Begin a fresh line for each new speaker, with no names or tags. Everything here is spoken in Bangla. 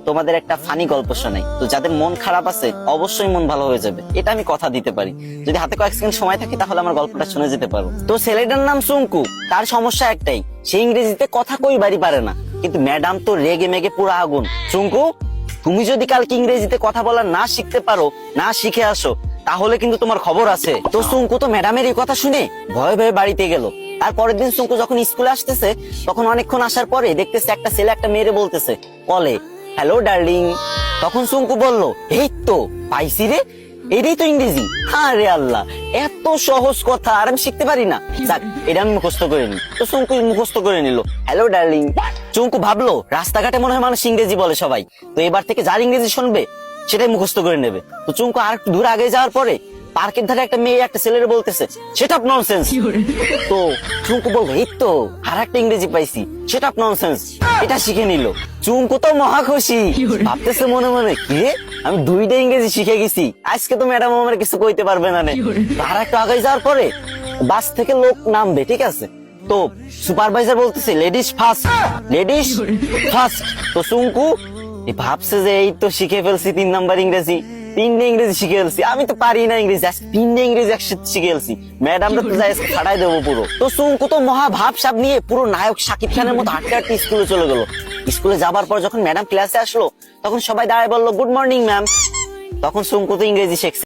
তোমাদের একটা ফানি গল্প শোনাই। তো যাদের মন খারাপ আছে অবশ্যই মন ভালো হয়ে যাবে, এটা আমি কথা দিতে পারি। যদি হাতে কয়েক সেকেন্ড সময় থাকে তাহলে আমার গল্পটা শুনে যেতে পারো। তো ছেলেটার নাম সুঙ্কু। তার সমস্যা একটাই, সে ইংরেজিতে কথা কইবারই পারে না। কিন্তু ম্যাডাম তো রেগে মেগে পুরো আগুন। সুঙ্কু, তুমি যদি কালকে ইংরেজিতে কথা বলা না শিখতে পারো, না শিখে আসো, তাহলে কিন্তু তোমার খবর আছে। তো সুঙ্কু তো ম্যাডামের এই কথা শুনে ভয়ে ভয়ে বাড়িতে গেল। আর পরের দিন সুঙ্কু যখন স্কুলে আসতেছে, তখন অনেকক্ষণ আসার পরে দেখতেছে একটা ছেলে একটা মেয়েরে বলতেছে কলে, হ্যালো ডার্লিং। তখন সুঙ্কু বলল, এই তো পাইছি রে, এটাই তো ইংরেজি। হ্যাঁ রে আল্লাহ, এত সহজ কথা আর আমি শিখতে পারি না। যাক, এটা আমি মুখস্থ করে নি। তো সুঙ্কু মুখস্থ করে নিল, হ্যালো ডার্লিং। চুঙ্কু ভাবলো রাস্তাঘাটে মনে হয় মানুষ ইংরেজি বলে সবাই, তো এবার থেকে যার ইংরেজি শুনবে সেটাই মুখস্থ করে নেবে। তো চুঙ্কু আর একটু দূর আগে যাওয়ার পরে পার্কের ধারে একটা মেয়ে একটা ছেলের বলতেছে, সেটা ননসেন্স। তো চুঙ্কু বলবো, এই তো আর একটা ইংরেজি পাইছি, সেটা ননসেন্স। এটা শিখে নিল। চুঙ্কু তো মহা খুশি, ভাবতেছে মনে মনে, কি রে, আমি দুইটা ইংরেজি শিখে গেছি, আজকে তো ম্যাডাম আমার কিছু কইতে পারবে না। আর একটু আগে যাওয়ার পরে বাস থেকে লোক নামবে, ঠিক আছে, তো সুপারভাইজার বলতেছে লেডিস ফার্স্ট, লেডিস ফার্স্ট। তো চুঙ্কু ভাবছে যে এই তো শিখে ফেলছি 3 নাম্বার ইংরেজি, 3টে ইংরেজি শিখে ফেলছি, আমি তো পারি না ইংরেজি, 3টে ইংরেজি একসাথে শিখে ফেলছি, ম্যাডামরা তো যাই ফাটাই দেবো পুরো। তো চুঙ্কু তো মহা ভাবসাব নিয়ে পুরো নায়ক শাকিব খানের মতো হাঁটতে হাঁটতে স্কুলে চলে গেল। স্কুলে যাবার পর যখন ম্যাডাম ক্লাসে আসলো, তখন সবাই দাঁড়ায় বললো, গুড মর্নিং ম্যাম। তখন চুঙ্কু তো ইংরেজি শিখছে।